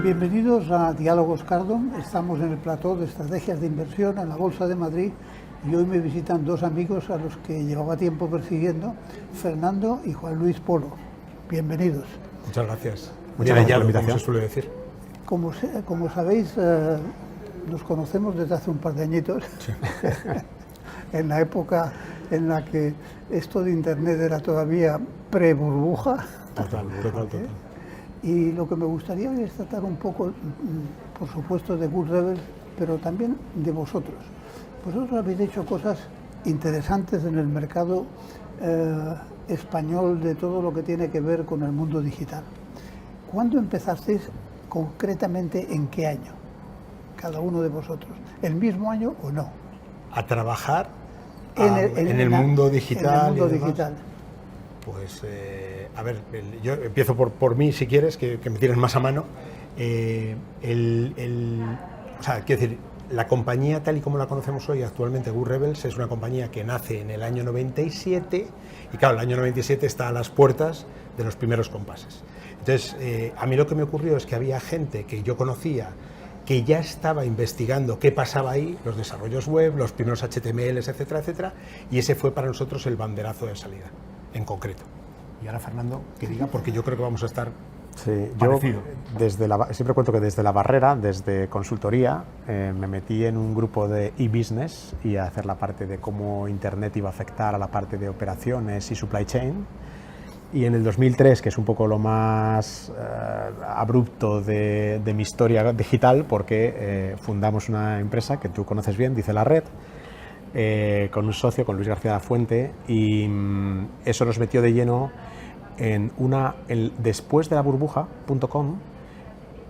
Bienvenidos a Diálogos Cardón. Estamos en el plató de estrategias de inversión en la Bolsa de Madrid y hoy me visitan dos amigos a los que llevaba tiempo persiguiendo, Fernando y Juan Luis Polo. Bienvenidos. Muchas gracias. Muchas gracias por la invitación. Como se suele decir. Como sabéis, nos conocemos desde hace un par de añitos, sí. En la época en la que esto de Internet era todavía pre-burbuja. Total. Y lo que me gustaría es tratar un poco, por supuesto, de Good Rebels, pero también de vosotros. Vosotros habéis hecho cosas interesantes en el mercado español de todo lo que tiene que ver con el mundo digital. ¿Cuándo empezasteis concretamente, en qué año? Cada uno de vosotros. ¿El mismo año o no? A trabajar en el mundo digital. En el mundo digital. Pues, a ver, yo empiezo por mí, si quieres, que me tienes más a mano. O sea, quiero decir, la compañía tal y como la conocemos hoy actualmente, Good Rebels, es una compañía que nace en el año 97 y claro, el año 97 está a las puertas de los primeros compases. Entonces, a mí lo que me ocurrió es que había gente que yo conocía que ya estaba investigando qué pasaba ahí, los desarrollos web, los primeros HTMLs, etcétera, etcétera, y ese fue para nosotros el banderazo de salida, en concreto. Y ahora, Fernando, que diga, porque yo creo que vamos a estar parecido. Yo siempre cuento que desde la barrera, desde consultoría, me metí en un grupo de e-business y a hacer la parte de cómo Internet iba a afectar a la parte de operaciones y supply chain. Y en el 2003, que es un poco lo más abrupto de mi historia digital, porque fundamos una empresa que tú conoces bien, Dice la Red, con un socio, con Luis García de la Fuente, y eso nos metió de lleno en después de la burbuja.com,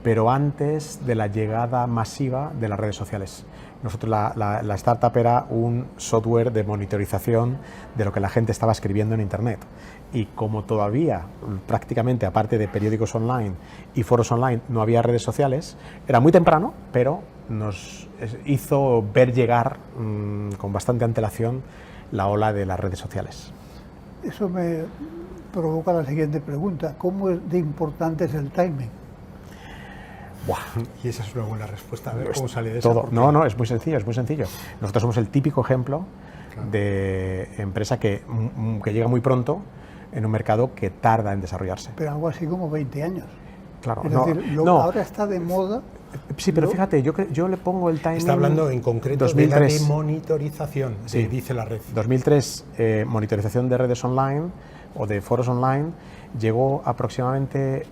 pero antes de la llegada masiva de las redes sociales. Nosotros la startup era un software de monitorización de lo que la gente estaba escribiendo en Internet. Y como todavía prácticamente, aparte de periódicos online y foros online, no había redes sociales, era muy temprano, pero nos hizo ver llegar con bastante antelación la ola de las redes sociales. Eso me provoca la siguiente pregunta. ¿Cómo de importante es el timing? Buah, y esa es una buena respuesta. A ver cómo sale de todo. esa. No, es muy sencillo, es muy sencillo. Nosotros somos el típico ejemplo de empresa que llega muy pronto en un mercado que tarda en desarrollarse. Pero algo así como 20 años. Claro, es decir, ahora está de moda. Sí, pero fíjate, yo le pongo el timing. Está hablando en concreto 2003. de la monitorización, sí, Dice la Red. 2003, monitorización de redes online o de foros online, llegó aproximadamente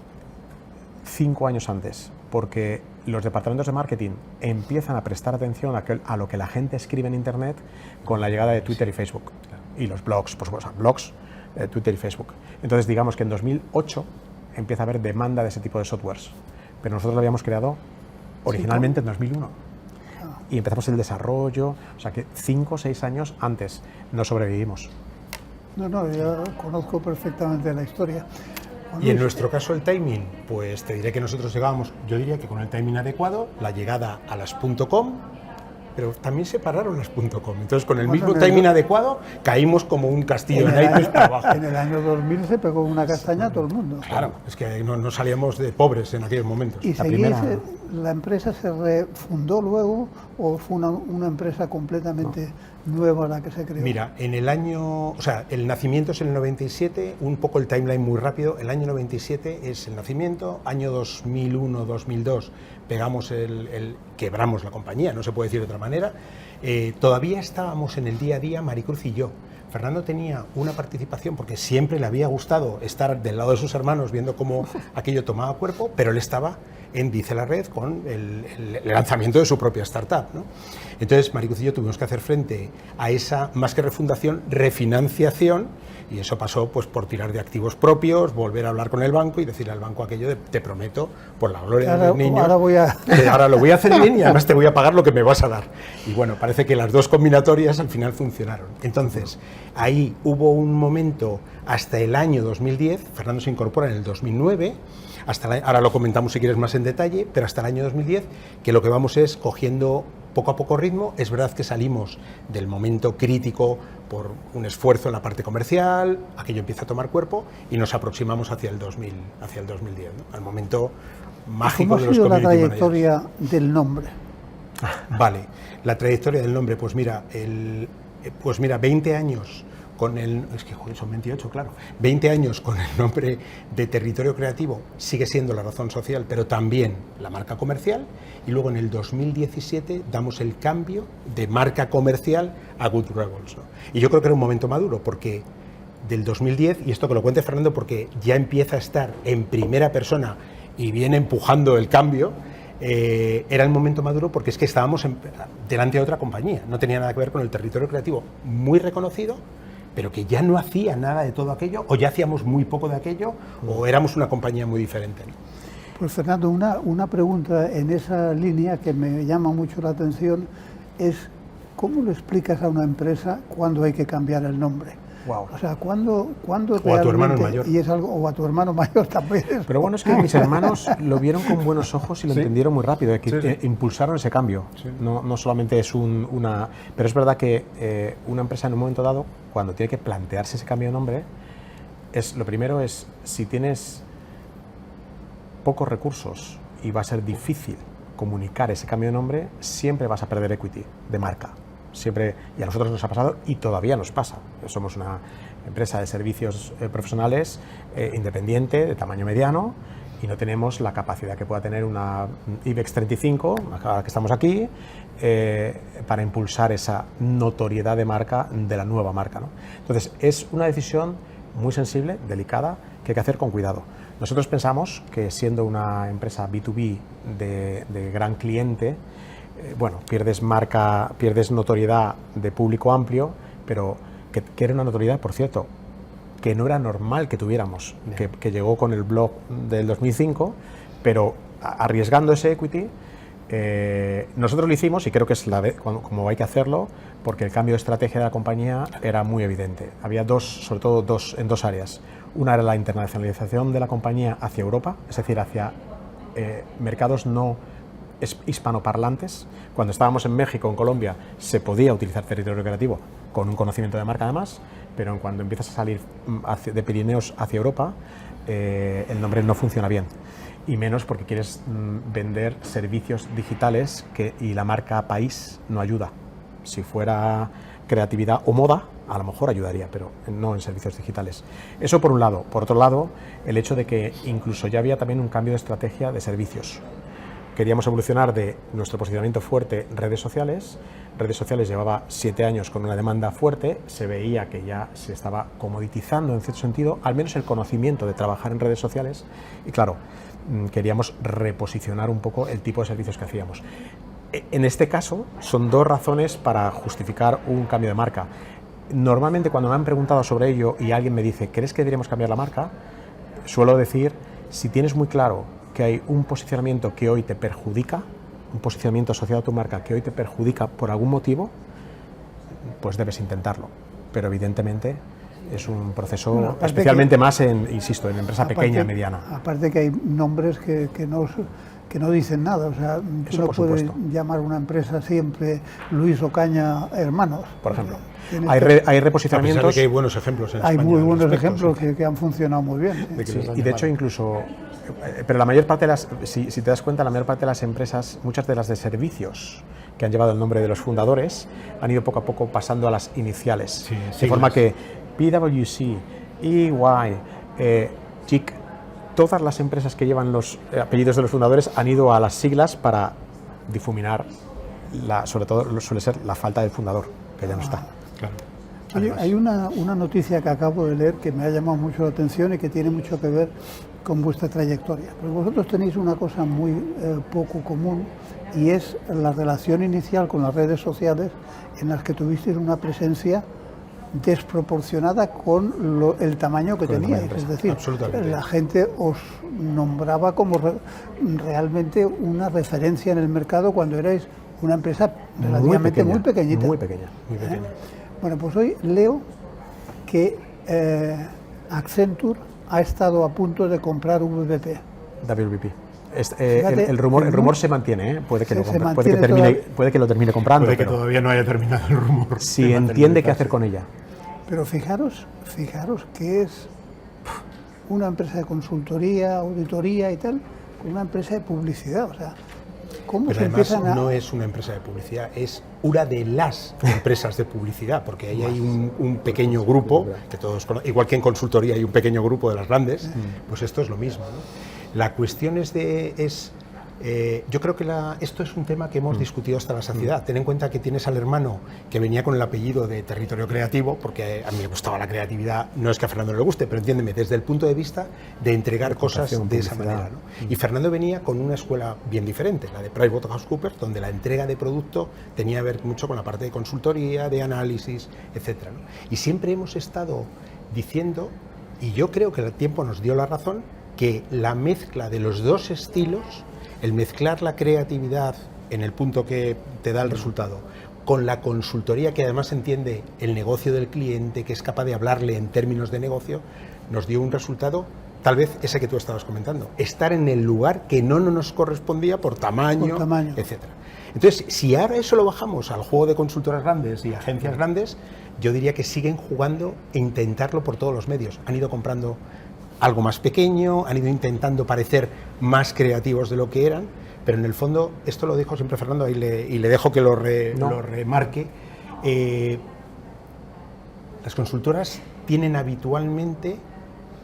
5 años antes, porque los departamentos de marketing empiezan a prestar atención a lo que la gente escribe en Internet con la llegada de Twitter y Facebook. Claro. Y los blogs, por supuesto, blogs, Twitter y Facebook. Entonces, digamos que en 2008 empieza a haber demanda de ese tipo de softwares, pero nosotros lo habíamos creado originalmente en 2001. Y empezamos el desarrollo, o sea que 5 o 6 años antes no sobrevivimos. No, yo conozco perfectamente la historia. Y en nuestro caso el timing, pues te diré que nosotros llegábamos, yo diría que con el timing adecuado, la llegada a las .com, pero también se pararon las .com. Entonces con el mismo timing adecuado caímos como un castillo de naipes para abajo. En el año 2000 se pegó una castaña a todo el mundo. Claro, es que no salíamos de pobres en aquellos momentos. ¿Y la empresa se refundó luego o fue una empresa completamente nueva la que se creó? Mira, en el año, o sea, el nacimiento es en el 97, un poco el timeline muy rápido, el año 97 es el nacimiento, año 2001, 2002 quebramos la compañía, no se puede decir de otra manera, todavía estábamos en el día a día Maricruz y yo. Fernando tenía una participación porque siempre le había gustado estar del lado de sus hermanos viendo cómo aquello tomaba cuerpo, pero él estaba en Dice la Red con el lanzamiento de su propia startup, ¿no? Entonces, Maricruz y yo tuvimos que hacer frente a esa, más que refundación, refinanciación, y eso pasó pues por tirar de activos propios, volver a hablar con el banco y decirle al banco aquello de te prometo, por la gloria de los niños, ahora lo voy a hacer bien y además te voy a pagar lo que me vas a dar. Y bueno, parece que las dos combinatorias al final funcionaron. Entonces, ahí hubo un momento hasta el año 2010, Fernando se incorpora en el 2009, ahora lo comentamos si quieres más en en detalle, pero hasta el año 2010, que lo que vamos es cogiendo poco a poco ritmo. Es verdad que salimos del momento crítico por un esfuerzo en la parte comercial, aquello empieza a tomar cuerpo y nos aproximamos hacia el 2010, ¿no? Al momento mágico de los ¿Cómo ha sido la community trayectoria managers. del nombre? Vale, la trayectoria del nombre, pues mira, 20 años con es que joder, son 28, claro, 20 años con el nombre de Territorio Creativo sigue siendo la razón social, pero también la marca comercial, y luego en el 2017 damos el cambio de marca comercial a Good Rebels, ¿no? Y yo creo que era un momento maduro, porque del 2010, y esto que lo cuente Fernando porque ya empieza a estar en primera persona y viene empujando el cambio, era el momento maduro porque es que estábamos delante de otra compañía, no tenía nada que ver con el Territorio Creativo, muy reconocido, pero que ya no hacía nada de todo aquello, o ya hacíamos muy poco de aquello, o éramos una compañía muy diferente, ¿no? Pues Fernando, una pregunta en esa línea que me llama mucho la atención es ¿cómo le explicas a una empresa cuándo hay que cambiar el nombre? Wow. O sea, ¿cuándo o a tu hermano mayor. Y es algo, o a tu hermano mayor también. Pero bueno, es que mis hermanos lo vieron con buenos ojos y lo entendieron muy rápido, que impulsaron ese cambio. Sí. No solamente es una... Pero es verdad que una empresa en un momento dado, cuando tiene que plantearse ese cambio de nombre, lo primero es, si tienes pocos recursos y va a ser difícil comunicar ese cambio de nombre, siempre vas a perder equity de marca. Siempre, y a nosotros nos ha pasado y todavía nos pasa. Somos una empresa de servicios profesionales independiente, de tamaño mediano, y no tenemos la capacidad que pueda tener una IBEX 35, a la que estamos aquí, para impulsar esa notoriedad de marca de la nueva marca, ¿no? Entonces, es una decisión muy sensible, delicada, que hay que hacer con cuidado. Nosotros pensamos que siendo una empresa B2B de gran cliente, bueno, pierdes marca, pierdes notoriedad de público amplio, pero que era una notoriedad, por cierto, que no era normal que tuviéramos, que llegó con el blog del 2005, pero arriesgando ese equity, nosotros lo hicimos y creo que es como hay que hacerlo, porque el cambio de estrategia de la compañía era muy evidente. Había sobre todo en dos áreas. Una era la internacionalización de la compañía hacia Europa, es decir, hacia mercados no hispanoparlantes. Cuando estábamos en México, en Colombia, se podía utilizar Territorio Creativo con un conocimiento de marca además, pero cuando empiezas a salir de Pirineos hacia Europa, el nombre no funciona bien, y menos porque quieres vender servicios digitales y la marca país no ayuda. Si fuera creatividad o moda, a lo mejor ayudaría, pero no en servicios digitales. Eso por un lado. Por otro lado, el hecho de que incluso ya había también un cambio de estrategia de servicios. Queríamos evolucionar de nuestro posicionamiento fuerte redes sociales. Redes sociales llevaba 7 años con una demanda fuerte, se veía que ya se estaba comoditizando en cierto sentido, al menos el conocimiento de trabajar en redes sociales, y claro, queríamos reposicionar un poco el tipo de servicios que hacíamos. En este caso, son dos razones para justificar un cambio de marca. Normalmente cuando me han preguntado sobre ello y alguien me dice, ¿crees que deberíamos cambiar la marca?, suelo decir, si tienes muy claro que hay un posicionamiento que hoy te perjudica, un posicionamiento asociado a tu marca que hoy te perjudica por algún motivo, pues debes intentarlo. Pero evidentemente es un proceso, bueno, especialmente más en empresa pequeña, mediana. Aparte que hay nombres que no dicen nada, o sea, tú no puedes llamar una empresa siempre Luis Ocaña Hermanos. Por ejemplo. Hay reposicionamientos. A pesar de que hay buenos ejemplos en España. Hay muy buenos ejemplos que han funcionado muy bien. Sí, y de hecho incluso, pero la mayor parte de las, si te das cuenta, la mayor parte de las empresas, muchas de las de servicios que han llevado el nombre de los fundadores, han ido poco a poco pasando a las iniciales. De forma que PwC, EY, JIC, todas las empresas que llevan los apellidos de los fundadores han ido a las siglas para difuminar, sobre todo suele ser la falta del fundador, que ya no está. Claro. Oye, hay una noticia que acabo de leer que me ha llamado mucho la atención y que tiene mucho que ver con vuestra trayectoria. Porque vosotros tenéis una cosa muy poco común, y es la relación inicial con las redes sociales, en las que tuvisteis una presencia desproporcionada con el tamaño que teníais. Es decir, la gente os nombraba como realmente una referencia en el mercado cuando erais una empresa relativamente muy pequeñita. Muy pequeña. Bueno, pues hoy leo que Accenture ha estado a punto de comprar WPP. el rumor se mantiene, ¿eh? Puede que lo termine comprando. Puede que todavía no haya terminado el rumor. Si entiende qué hacer con ella. Pero fijaros que es una empresa de consultoría, auditoría y tal, una empresa de publicidad, o sea, ¿cómo Pero se además empiezan a...? no es una empresa de publicidad, es una de las empresas de publicidad, porque ahí hay un pequeño grupo, que todos igual que en consultoría hay un pequeño grupo de las grandes, pues esto es lo mismo, ¿no? La cuestión yo creo que esto es un tema que hemos discutido hasta la saciedad. Ten en cuenta que tienes al hermano que venía con el apellido de Territorio Creativo, porque a mí me gustaba la creatividad, no es que a Fernando le guste, pero entiéndeme, desde el punto de vista de entregar cosas de esa manera, ¿no? Y Fernando venía con una escuela bien diferente, la de PricewaterhouseCoopers, donde la entrega de producto tenía que ver mucho con la parte de consultoría, de análisis, etcétera, ¿no? Y siempre hemos estado diciendo, y yo creo que el tiempo nos dio la razón, que la mezcla de los dos estilos, el mezclar la creatividad en el punto que te da el resultado, con la consultoría que además entiende el negocio del cliente, que es capaz de hablarle en términos de negocio, nos dio un resultado, tal vez ese que tú estabas comentando, estar en el lugar que no nos correspondía por tamaño, etcétera. Entonces, si ahora eso lo bajamos al juego de consultoras grandes y agencias grandes, yo diría que siguen jugando e intentarlo por todos los medios. Han ido comprando algo más pequeño, han ido intentando parecer más creativos de lo que eran, pero en el fondo, esto lo dijo siempre Fernando y le dejo que lo remarque, las consultoras tienen habitualmente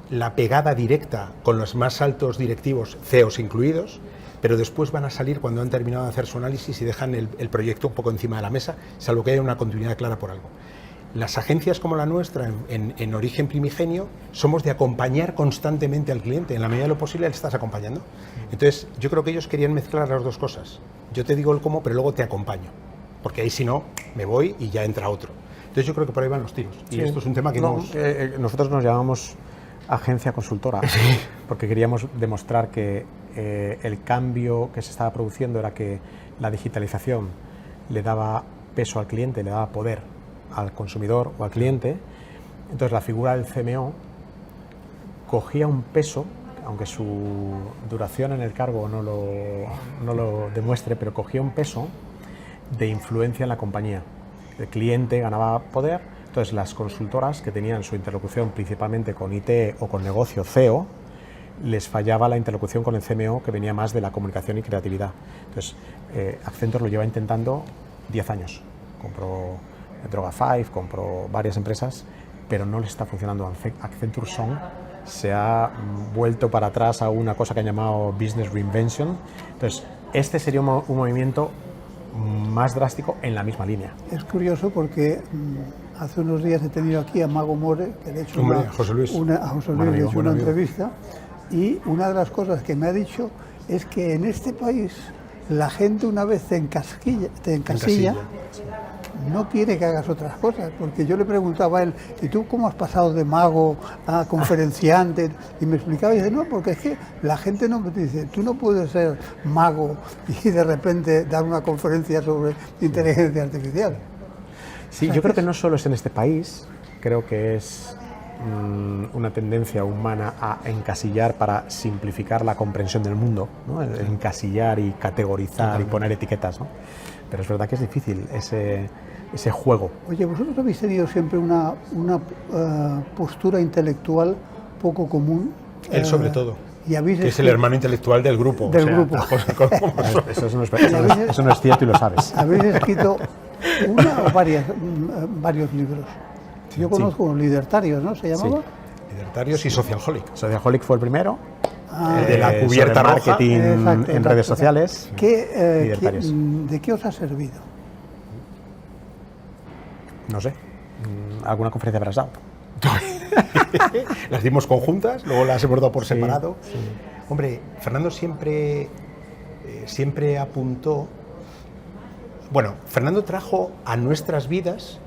la pegada directa con los más altos directivos, CEOs incluidos, pero después van a salir cuando han terminado de hacer su análisis y dejan el proyecto un poco encima de la mesa, salvo que haya una continuidad clara por algo. Las agencias como la nuestra, en origen primigenio, somos de acompañar constantemente al cliente. En la medida de lo posible le estás acompañando. Entonces, yo creo que ellos querían mezclar las dos cosas. Yo te digo el cómo, pero luego te acompaño. Porque ahí si no, me voy y ya entra otro. Entonces, yo creo que por ahí van los tiros. Y esto es un tema que nosotros nos llamamos agencia consultora, porque queríamos demostrar que el cambio que se estaba produciendo era que la digitalización le daba peso al cliente, le daba poder al consumidor o al cliente. Entonces la figura del CMO cogía un peso, aunque su duración en el cargo no lo demuestre, pero cogía un peso de influencia en la compañía. El cliente ganaba poder, entonces las consultoras que tenían su interlocución principalmente con IT o con negocio CEO, les fallaba la interlocución con el CMO, que venía más de la comunicación y creatividad. Entonces Accenture lo lleva intentando 10 años. Compró Droga5, compró varias empresas, pero no le está funcionando. Accenture Song se ha vuelto para atrás a una cosa que han llamado Business Reinvention. Entonces, este sería un movimiento más drástico en la misma línea. Es curioso porque hace unos días he tenido aquí a Mago More, que le he hecho a José Luis le he hecho una entrevista, y una de las cosas que me ha dicho es que en este país la gente, una vez te encasilla, no quiere que hagas otras cosas, porque yo le preguntaba a él, ¿y tú cómo has pasado de mago a conferenciante? Y me explicaba y dice, no, porque es que la gente no me dice, tú no puedes ser mago y de repente dar una conferencia sobre inteligencia artificial. Sí, yo creo que no solo es en este país, creo que es una tendencia humana a encasillar para simplificar la comprensión del mundo, ¿no? Encasillar y categorizar y poner etiquetas, ¿no? Pero es verdad que es difícil ese juego. Oye, vosotros habéis tenido siempre una postura intelectual poco común. Él sobre todo, y habéis que es el hermano intelectual del grupo. Eso no es cierto y lo sabes. Habéis escrito una o varios libros. Yo conozco Libertarios, ¿no? ¿Se llamaba? Sí. Libertarios y Socialholic. Socialholic fue el primero. De la cubierta roja. Marketing en redes sociales. ¿De qué os ha servido? No sé. ¿Alguna conferencia habrás dado? Las dimos conjuntas, luego las hemos dado por separado. Sí. Hombre, Fernando siempre apuntó... Bueno, Fernando trajo a nuestras vidas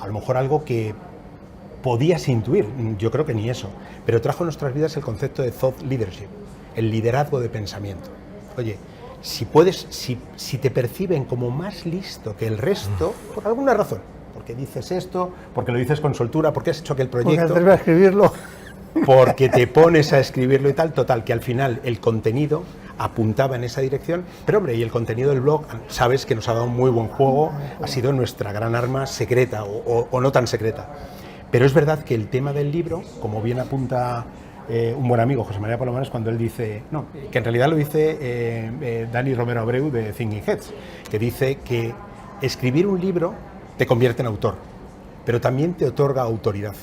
a lo mejor algo que podías intuir, yo creo que ni eso, pero trajo a nuestras vidas el concepto de thought leadership, el liderazgo de pensamiento. Oye, si te perciben como más listo que el resto, por alguna razón, porque dices esto, porque lo dices con soltura, porque has hecho aquel proyecto... Porque atreves a escribirlo. porque te pones a escribirlo y tal, total, que al final el contenido apuntaba en esa dirección, pero hombre, y el contenido del blog, sabes que nos ha dado un muy buen juego, ha sido nuestra gran arma secreta o no tan secreta. Pero es verdad que el tema del libro, como bien apunta un buen amigo, José María Palomares, cuando él dice, no, que en realidad lo dice Dani Romero Abreu de Thinking Heads, que dice que escribir un libro te convierte en autor, pero también te otorga autoridad.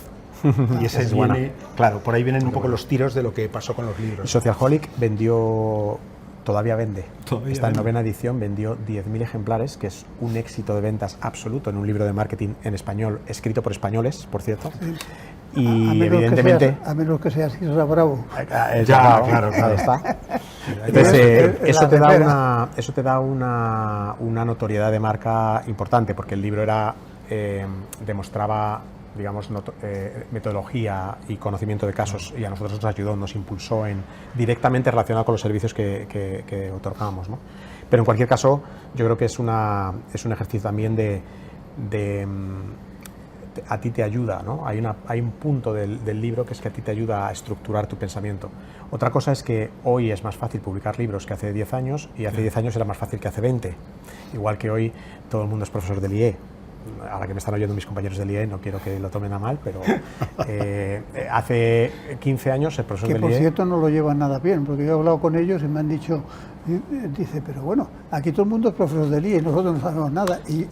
Y ese es buena. Claro, por ahí vienen un poco los tiros de lo que pasó con los libros. Socialholic todavía vende. Está en vende. 9ª edición, vendió 10.000 ejemplares, que es un éxito de ventas absoluto en un libro de marketing en español, escrito por españoles, por cierto. Sí. Y evidentemente... A menos que seas Isra Bravo. Claro. Ahí está. Entonces, eso te da una notoriedad de marca importante, porque el libro demostraba, digamos, metodología y conocimiento de casos, y a nosotros nos ayudó, nos impulsó directamente relacionado con los servicios que otorgamos, ¿no? Pero en cualquier caso, yo creo que es un ejercicio también a ti te ayuda, ¿no? Hay un punto del libro que es que a ti te ayuda a estructurar tu pensamiento. Otra cosa es que hoy es más fácil publicar libros que hace 10 años, y hace 10 años era más fácil que hace 20. Igual que hoy todo el mundo es profesor del IE. Ahora que me están oyendo mis compañeros del IE, no quiero que lo tomen a mal, pero hace 15 años el profesor del IE... Que por cierto no lo llevan nada bien, porque yo he hablado con ellos y me han dicho, dice, pero bueno, aquí todo el mundo es profesor del IE y nosotros no sabemos nada. Y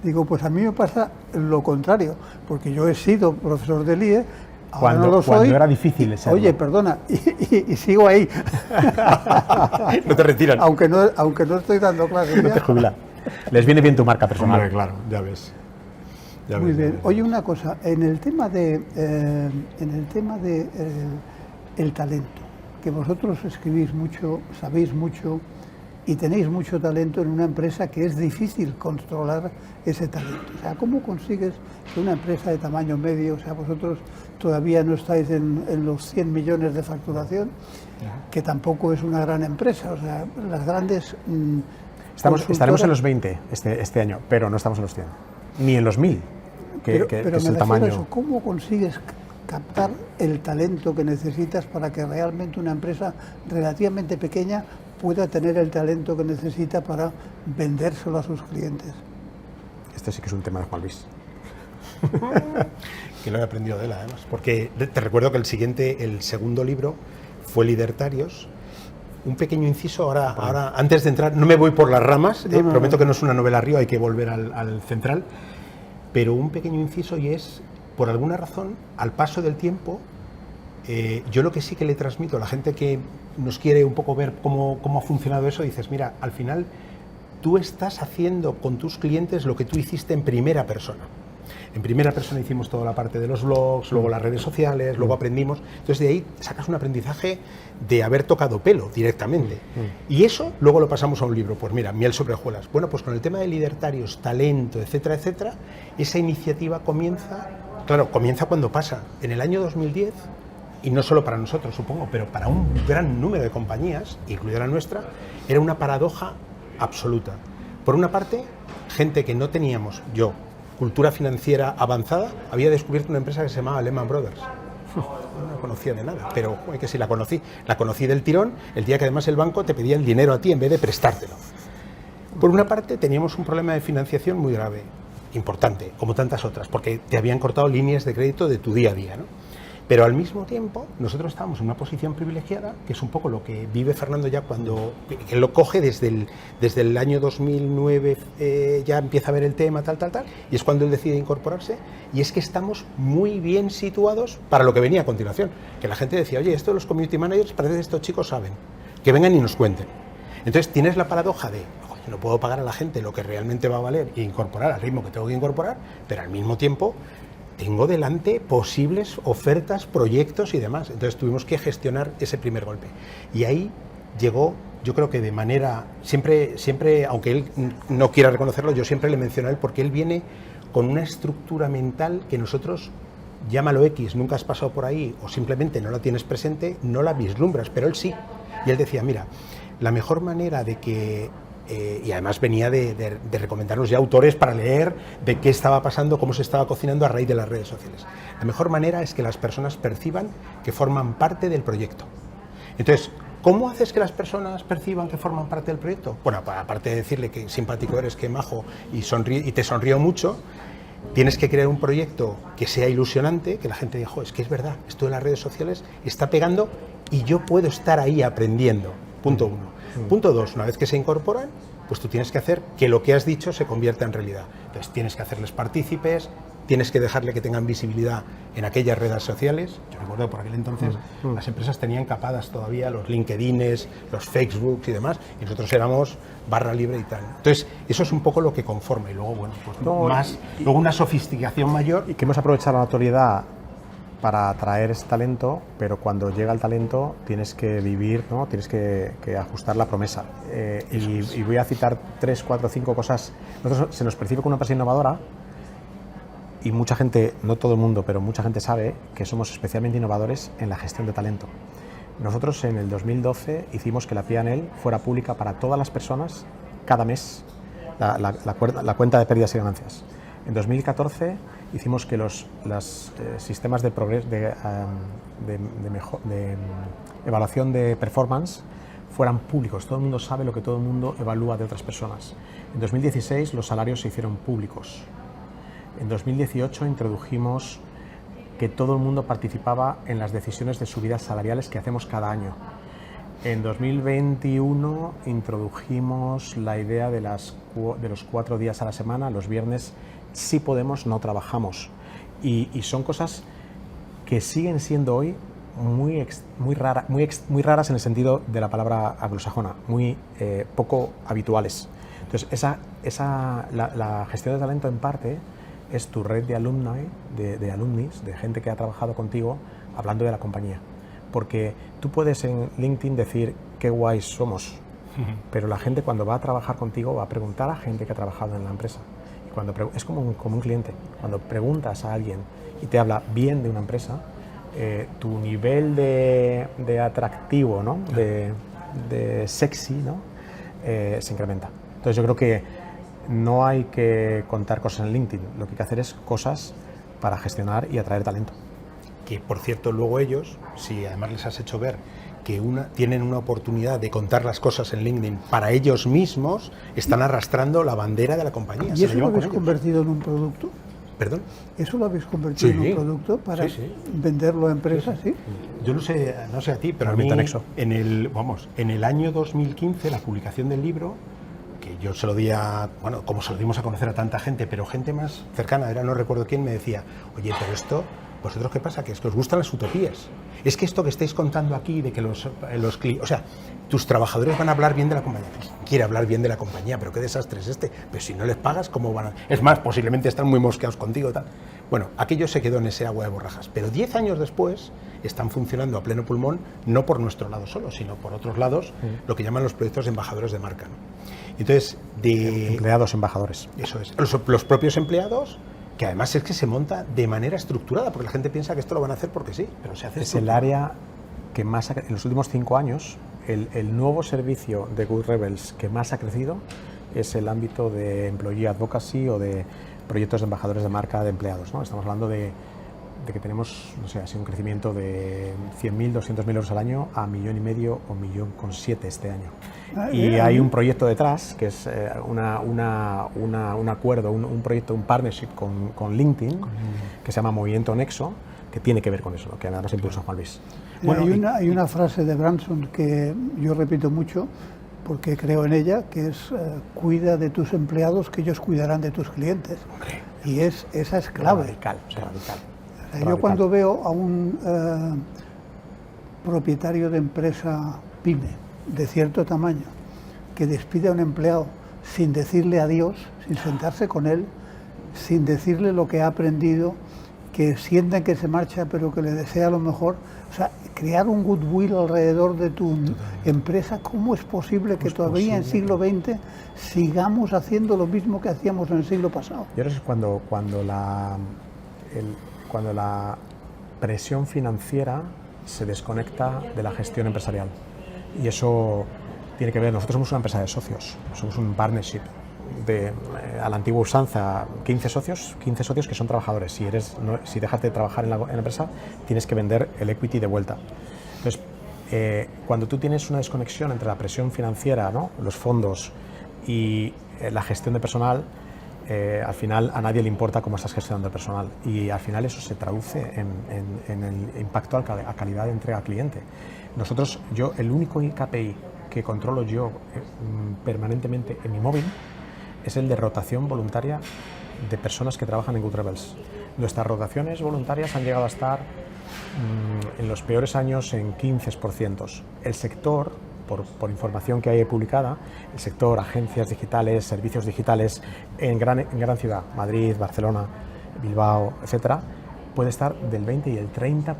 digo, pues a mí me pasa lo contrario, porque yo he sido profesor del IE, ahora no lo soy. Cuando era difícil serlo. Oye, perdona, y sigo ahí. No te retiran. Aunque no estoy dando clases. No te jubilas. Les viene bien tu marca personal. Hombre, claro, ya ves. Muy bien. Oye, una cosa, en el tema de el talento, que vosotros escribís mucho, sabéis mucho y tenéis mucho talento en una empresa que es difícil controlar ese talento. O sea, ¿cómo consigues que una empresa de tamaño medio, o sea, vosotros todavía no estáis en los 100 millones de facturación, que tampoco es una gran empresa, o sea, las grandes... Estaremos en los 20 este año, pero no estamos en los 100. Ni en los 1000, que es el tamaño. Eso, ¿cómo consigues captar el talento que necesitas para que realmente una empresa relativamente pequeña pueda tener el talento que necesita para vendérselo a sus clientes? Este sí que es un tema de Juan Luis. Que lo he aprendido de él, además. Porque te recuerdo que el segundo libro fue Libertarios. Un pequeño inciso, ahora antes de entrar, no me voy por las ramas, prometo que no es una novela río, hay que volver al central, pero un pequeño inciso, y es, por alguna razón, al paso del tiempo, yo lo que sí que le transmito a la gente que nos quiere un poco ver cómo ha funcionado eso, dices, mira, al final tú estás haciendo con tus clientes lo que tú hiciste en primera persona. En primera persona hicimos toda la parte de los blogs, luego las redes sociales, luego aprendimos. Entonces de ahí sacas un aprendizaje de haber tocado pelo directamente. Y eso luego lo pasamos a un libro. Pues mira, miel sobre hojuelas. Bueno, pues con el tema de libertarios, talento, etcétera, etcétera, esa iniciativa comienza cuando pasa. En el año 2010, y no solo para nosotros, supongo, pero para un gran número de compañías, incluida la nuestra, era una paradoja absoluta. Por una parte, gente que no teníamos, cultura financiera avanzada, había descubierto una empresa que se llamaba Lehman Brothers. No conocía de nada, pero que sí la conocí del tirón, el día que además el banco te pedía el dinero a ti en vez de prestártelo. Por una parte teníamos un problema de financiación muy grave, importante, como tantas otras, porque te habían cortado líneas de crédito de tu día a día, ¿no? Pero al mismo tiempo, nosotros estábamos en una posición privilegiada, que es un poco lo que vive Fernando ya cuando él lo coge desde el año 2009, ya empieza a ver el tema, tal, y es cuando él decide incorporarse, y es que estamos muy bien situados para lo que venía a continuación. Que la gente decía, oye, esto de los community managers, parece que estos chicos saben, que vengan y nos cuenten. Entonces tienes la paradoja de, no puedo pagar a la gente lo que realmente va a valer e incorporar al ritmo que tengo que incorporar, pero al mismo tiempo tengo delante posibles ofertas, proyectos y demás. Entonces tuvimos que gestionar ese primer golpe. Y ahí llegó, yo creo que de manera, siempre, aunque él no quiera reconocerlo, yo siempre le menciono a él porque él viene con una estructura mental que nosotros, llámalo X, nunca has pasado por ahí o simplemente no la tienes presente, no la vislumbras, pero él sí. Y él decía, mira, la mejor manera de que y además venía de recomendarnos ya autores para leer de qué estaba pasando, cómo se estaba cocinando a raíz de las redes sociales. La mejor manera es que las personas perciban que forman parte del proyecto. Entonces, ¿cómo haces que las personas perciban que forman parte del proyecto? Bueno, aparte de decirle que simpático eres, que majo y te sonrío mucho, tienes que crear un proyecto que sea ilusionante, que la gente diga, es que es verdad, esto de las redes sociales está pegando y yo puedo estar ahí aprendiendo. Punto 1. Punto 2, una vez que se incorporan, pues tú tienes que hacer que lo que has dicho se convierta en realidad. Entonces tienes que hacerles partícipes, tienes que dejarle que tengan visibilidad en aquellas redes sociales. Yo recuerdo por aquel entonces las empresas tenían capadas todavía los LinkedIn's, los Facebooks y demás, y nosotros éramos barra libre y tal. Entonces eso es un poco lo que conforma, y luego, bueno, pues luego una sofisticación mayor. Y que hemos aprovechado la actualidad para atraer ese talento, pero cuando llega el talento tienes que vivir, ¿no? Tienes que ajustar la promesa. Y voy a citar 3, 4, 5 cosas. Nosotros se nos percibe como una empresa innovadora y mucha gente, no todo el mundo, pero mucha gente sabe que somos especialmente innovadores en la gestión de talento. Nosotros en el 2012 hicimos que la P&L fuera pública para todas las personas cada mes, la cuenta de pérdidas y ganancias. En 2014 hicimos que los sistemas de evaluación de performance fueran públicos. Todo el mundo sabe lo que todo el mundo evalúa de otras personas. En 2016 los salarios se hicieron públicos. En 2018 introdujimos que todo el mundo participaba en las decisiones de subidas salariales que hacemos cada año. En 2021 introdujimos la idea de los 4 días a la semana, los viernes si podemos, no trabajamos. Y son cosas que siguen siendo hoy muy raras en el sentido de la palabra anglosajona, muy poco habituales. Entonces, la gestión de talento en parte es tu red de alumni, de alumnis, de gente que ha trabajado contigo hablando de la compañía. Porque tú puedes en LinkedIn decir qué guays somos, pero la gente cuando va a trabajar contigo va a preguntar a gente que ha trabajado en la empresa. Es como un cliente. Cuando preguntas a alguien y te habla bien de una empresa, tu nivel de atractivo, ¿no? de sexy, ¿no? Se incrementa. Entonces yo creo que no hay que contar cosas en LinkedIn, lo que hay que hacer es cosas para gestionar y atraer talento. Que por cierto luego ellos, si además les has hecho ver que tienen una oportunidad de contar las cosas en LinkedIn para ellos mismos, están arrastrando la bandera de la compañía. ¿Y eso lo habéis convertido en un producto? ¿Perdón? ¿Eso lo habéis convertido en un producto para venderlo a empresas? Sí. Yo no sé a ti, pero a mí en el año 2015, la publicación del libro, que yo se lo di como se lo dimos a conocer a tanta gente, pero gente más cercana, no recuerdo quién, me decía, oye, pero esto, ¿vosotros qué pasa? Que es que os gustan las utopías. Es que esto que estáis contando aquí de que tus trabajadores van a hablar bien de la compañía. Quiere hablar bien de la compañía, pero qué desastre es este. Pero si no les pagas, ¿cómo van a...? Es más, posiblemente están muy mosqueados contigo y tal. Bueno, aquello se quedó en ese agua de borrajas. Pero 10 años después están funcionando a pleno pulmón, no por nuestro lado solo, sino por otros lados, lo que llaman los proyectos de embajadores de marca, ¿no? Entonces, empleados embajadores. Eso es. Los propios empleados, que además es que se monta de manera estructurada, porque la gente piensa que esto lo van a hacer porque sí, pero se hace. Es el área que más, en los últimos 5 años, el nuevo servicio de Good Rebels que más ha crecido es el ámbito de Employee Advocacy o de proyectos de embajadores de marca de empleados, ¿no? Estamos hablando de que tenemos, no sé, ha sido un crecimiento de 100.000, 200.000 euros al año a 1,5 millones o 1,7 millones este año. Y hay un proyecto detrás, que es un acuerdo, un proyecto, un partnership con LinkedIn, que se llama Movimiento Nexo, que tiene que ver con eso, ¿no? Que además impulsa Juan Luis. Bueno, hay una frase de Branson que yo repito mucho, porque creo en ella, que es cuida de tus empleados, que ellos cuidarán de tus clientes. Hombre. Y esa es clave. Radical. Yo cuando veo a un propietario de empresa pyme de cierto tamaño que despide a un empleado sin decirle adiós, sin sentarse con él, sin decirle lo que ha aprendido, que sienten que se marcha pero que le desea lo mejor, o sea, crear un goodwill alrededor de tu empresa. ¿Cómo es posible que todavía en siglo XX sigamos haciendo lo mismo que hacíamos en el siglo pasado? Yo creo que es cuando la presión financiera se desconecta de la gestión empresarial. Y eso tiene que ver, nosotros somos una empresa de socios, somos un partnership a la antigua usanza, 15 socios que son trabajadores. Si dejas de trabajar en la empresa, tienes que vender el equity de vuelta. Entonces, cuando tú tienes una desconexión entre la presión financiera, ¿no?, los fondos y la gestión de personal, al final a nadie le importa cómo estás gestionando el personal, y al final eso se traduce en el impacto a calidad de entrega al cliente. El único KPI que controlo yo permanentemente en mi móvil es el de rotación voluntaria de personas que trabajan en Good Rebels. Nuestras rotaciones voluntarias han llegado a estar en los peores años en 15%. El sector, por información que hay publicada, el sector agencias digitales, servicios digitales en gran ciudad, Madrid, Barcelona, Bilbao, etcétera, puede estar del 20 y el 30%.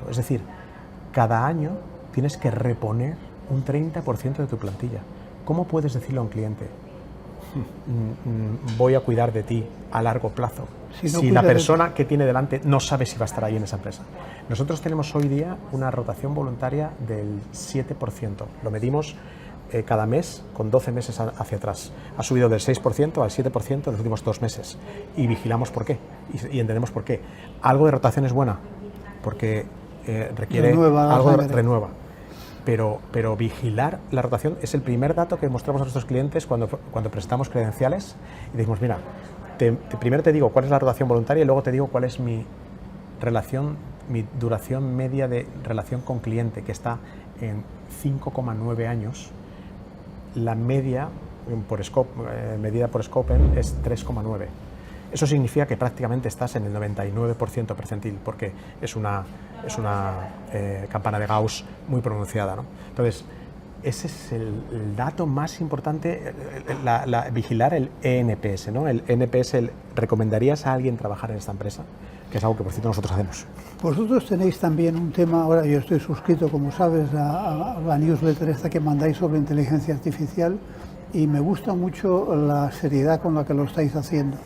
Es decir, cada año tienes que reponer un 30% de tu plantilla. ¿Cómo puedes decirle a un cliente: voy a cuidar de ti a largo plazo, si la persona que tiene delante no sabe si va a estar ahí en esa empresa? Nosotros tenemos hoy día una rotación voluntaria del 7%. Lo medimos cada mes con 12 meses hacia atrás. Ha subido del 6% al 7% en los últimos 2 meses. Y vigilamos por qué. Y entendemos por qué. Algo de rotación es buena, porque requiere algo de renueva. Pero vigilar la rotación es el primer dato que mostramos a nuestros clientes cuando prestamos credenciales y decimos: mira, primero te digo cuál es la rotación voluntaria y luego te digo cuál es mi duración media de relación con cliente, que está en 5,9 años. La media medida por Scopen es 3,9. Eso significa que prácticamente estás en el 99% percentil, porque es una campana de Gauss muy pronunciada, ¿no? Entonces, ese es el dato más importante, vigilar el ENPS, ¿no? El ENPS, ¿recomendarías a alguien trabajar en esta empresa? Que es algo que, por cierto, nosotros hacemos. Vosotros tenéis también un tema, ahora yo estoy suscrito, como sabes, a la newsletter esta que mandáis sobre inteligencia artificial, y me gusta mucho la seriedad con la que lo estáis haciendo.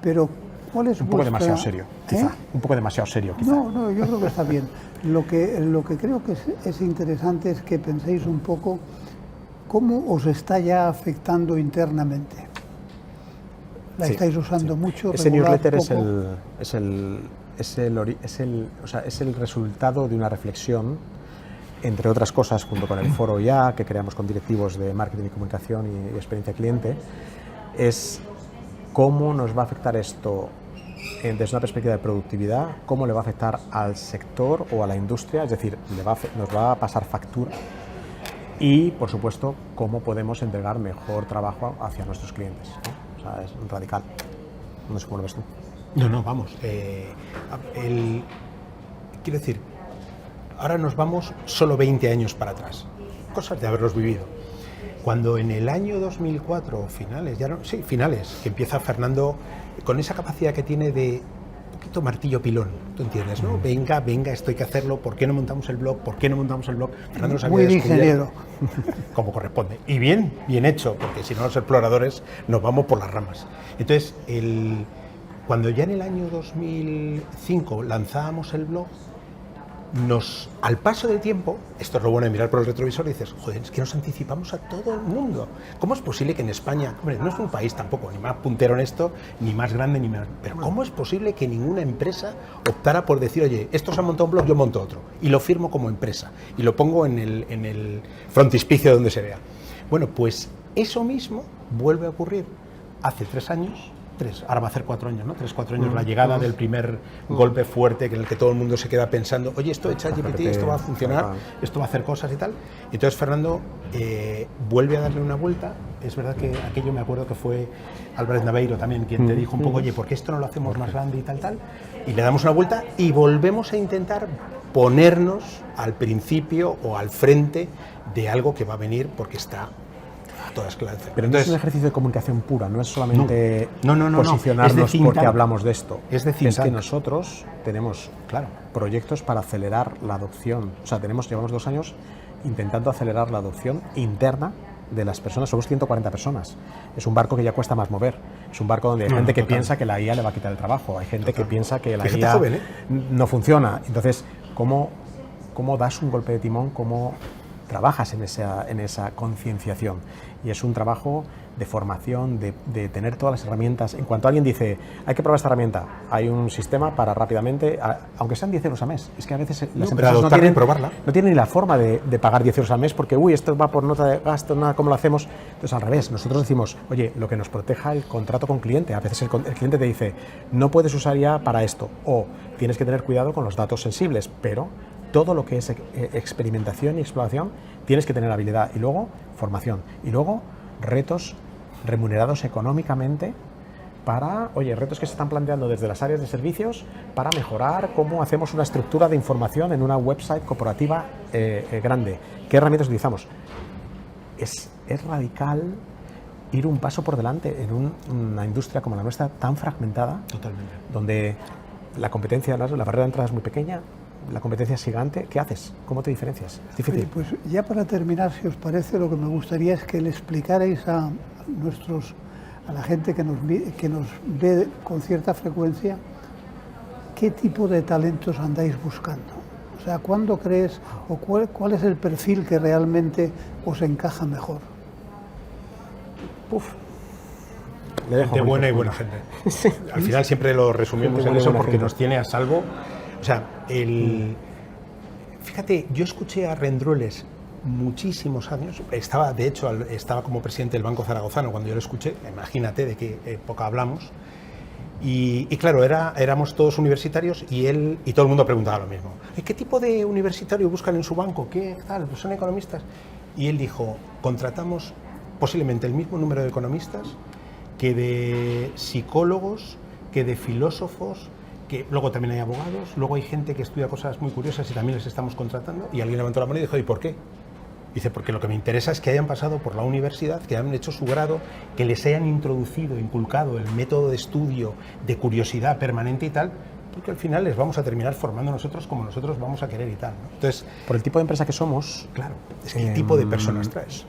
Pero, ¿cuál es un poco demasiado serio, quizá. Un poco demasiado serio, quizá. No, yo creo que está bien. Lo que creo que es interesante es que penséis un poco cómo os está ya afectando internamente. La estáis usando mucho. Ese newsletter es el resultado de una reflexión, entre otras cosas, junto con el foro ya que creamos con directivos de marketing y comunicación y experiencia cliente. Es cómo nos va a afectar esto desde una perspectiva de productividad, cómo le va a afectar al sector o a la industria, es decir, nos va a pasar factura, y, por supuesto, cómo podemos entregar mejor trabajo hacia nuestros clientes, ¿no? O sea, es radical. No sé cómo lo ves tú. No, vamos. Quiero decir, ahora nos vamos solo 20 años para atrás, cosas de haberlos vivido. Cuando en el año 2004, finales, que empieza Fernando con esa capacidad que tiene de un poquito martillo pilón, ¿tú entiendes, no? Venga, esto hay que hacerlo, ¿por qué no montamos el blog? Fernando nos muy ingeniero. Como corresponde. Y bien hecho, porque si no los exploradores nos vamos por las ramas. Entonces, cuando ya en el año 2005 lanzábamos el blog, al paso del tiempo, esto es lo bueno de mirar por el retrovisor, y dices: joder, es que nos anticipamos a todo el mundo. ¿Cómo es posible que en España, hombre, no es un país tampoco ni más puntero en esto, ni más grande, ni más, pero cómo es posible que ninguna empresa optara por decir: oye, estos han montado un blog, yo monto otro, y lo firmo como empresa, y lo pongo en el frontispicio donde se vea? Bueno, pues eso mismo vuelve a ocurrir hace 3 años, ahora va a hacer 4 años, ¿no? 3-4 años, la llegada del primer golpe fuerte en el que todo el mundo se queda pensando: oye, esto de ChatGPT, esto va a funcionar, esto va a hacer cosas y tal. Y entonces Fernando vuelve a darle una vuelta. Es verdad que aquello, me acuerdo que fue Álvarez Naveiro también quien te dijo un poco: oye, ¿por qué esto no lo hacemos más grande y tal? Y le damos una vuelta y volvemos a intentar ponernos al principio o al frente de algo que va a venir, porque está todas claras. Pero entonces, no es un ejercicio de comunicación pura, no es solamente posicionarnos porque hablamos de esto. Es que nosotros tenemos, proyectos para acelerar la adopción. O sea, llevamos 2 años intentando acelerar la adopción interna de las personas. Somos 140 personas. Es un barco que ya cuesta más mover. Es un barco donde hay gente que piensa que la IA le va a quitar el trabajo. Hay gente que piensa que la IA joven, no funciona. Entonces, ¿cómo das un golpe de timón? ¿Cómo trabajas en esa concienciación. Y es un trabajo de formación, de tener todas las herramientas. En cuanto alguien dice, hay que probar esta herramienta, hay un sistema para rápidamente, aunque sean 10 euros al mes, es que a veces las empresas no tienen ni la forma de pagar 10 euros al mes porque, esto va por nota de gasto, nada, ¿cómo lo hacemos? Entonces, al revés, nosotros decimos, oye, lo que nos proteja el contrato con cliente. A veces el cliente te dice, no puedes usar ya para esto, o tienes que tener cuidado con los datos sensibles, pero todo lo que es experimentación y exploración tienes que tener habilidad, y luego formación, y luego retos remunerados económicamente para, retos que se están planteando desde las áreas de servicios para mejorar cómo hacemos una estructura de información en una website corporativa grande. ¿Qué herramientas utilizamos? Es radical ir un paso por delante en una industria como la nuestra, tan fragmentada. Totalmente. Donde la competencia, la barrera de entrada es muy pequeña, la competencia es gigante. ¿Qué haces? ¿Cómo te diferencias? Es difícil. Oye, pues ya para terminar, si os parece, lo que me gustaría es que le explicarais a la gente que nos ve con cierta frecuencia, ¿qué tipo de talentos andáis buscando? O sea, ¿cuándo crees o cuál es el perfil que realmente os encaja mejor? Gente buena y buena gente. Sí. Al final siempre lo resumimos en eso porque nos tiene a salvo. O sea, fíjate, yo escuché a Rendrueles muchísimos años, estaba como presidente del Banco Zaragozano cuando yo lo escuché, imagínate de qué época hablamos, y claro, éramos todos universitarios y todo el mundo preguntaba lo mismo. ¿Qué tipo de universitario buscan en su banco? ¿Qué tal? Pues son economistas. Y él dijo, contratamos posiblemente el mismo número de economistas que de psicólogos, que de filósofos, que luego también hay abogados, luego hay gente que estudia cosas muy curiosas y también les estamos contratando. Y alguien levantó la mano y dijo, ¿y por qué? Dice, porque lo que me interesa es que hayan pasado por la universidad, que hayan hecho su grado, que les hayan inculcado el método de estudio, de curiosidad permanente y tal, porque al final les vamos a terminar formando nosotros como nosotros vamos a querer y tal, ¿no? Entonces, por el tipo de empresa que somos, claro, es que el tipo de personas traes.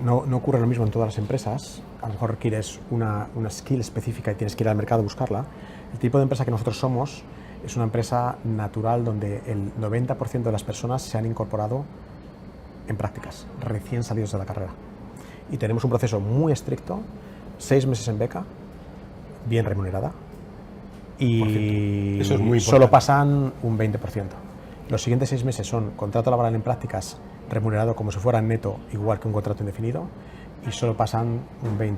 No ocurre lo mismo en todas las empresas. A lo mejor requieres una skill específica y tienes que ir al mercado a buscarla. El tipo de empresa que nosotros somos es una empresa natural donde el 90% de las personas se han incorporado en prácticas, recién salidos de la carrera. Y tenemos un proceso muy estricto, 6 meses en beca, bien remunerada, y eso es muy solo pasan un 20%. Los siguientes 6 meses son contrato laboral en prácticas, remunerado como si fuera neto, igual que un contrato indefinido, y solo pasan un 20%.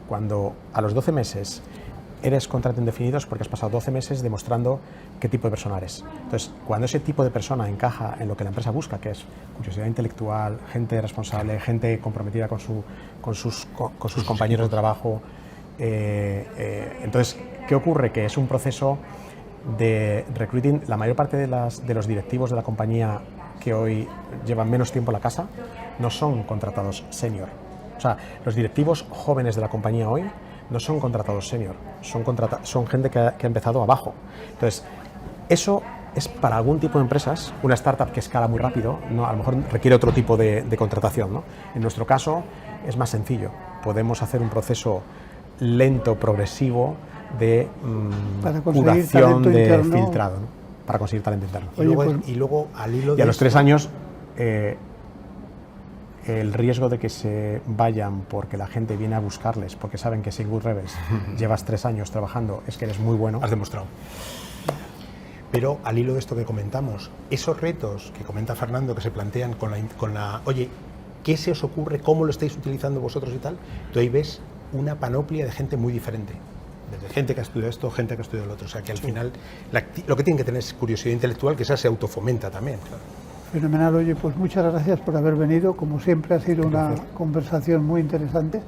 Cuando a los 12 meses eres contrato indefinido es porque has pasado 12 meses demostrando qué tipo de persona eres. Entonces, cuando ese tipo de persona encaja en lo que la empresa busca, que es curiosidad intelectual, gente responsable, gente comprometida con sus compañeros de trabajo, entonces, ¿qué ocurre? Que es un proceso de recruiting. La mayor parte de los directivos de la compañía que hoy llevan menos tiempo en la casa no son contratados senior. O sea, los directivos jóvenes de la compañía hoy no son contratados senior, son gente que ha empezado abajo. Entonces, eso es para algún tipo de empresas, una startup que escala muy rápido, ¿no? A lo mejor requiere otro tipo de contratación, ¿no? En nuestro caso es más sencillo, podemos hacer un proceso lento, progresivo, de curación de interno, filtrado, ¿no? Para conseguir talento interno. Y luego al hilo de a los 3 años el riesgo de que se vayan porque la gente viene a buscarles porque saben que sin Good Rebels llevas 3 años trabajando, es que eres muy bueno. Has demostrado. Pero al hilo de esto que comentamos, esos retos que comenta Fernando que se plantean con la oye, ¿qué se os ocurre? ¿Cómo lo estáis utilizando vosotros y tal? Tú ahí ves una panoplia de gente muy diferente. Desde gente que ha estudiado esto, gente que ha estudiado lo otro. O sea que al final lo que tienen que tener es curiosidad intelectual, que esa se autofomenta también. Claro. Fenomenal. Oye, pues muchas gracias por haber venido. Como siempre ha sido una conversación muy interesante.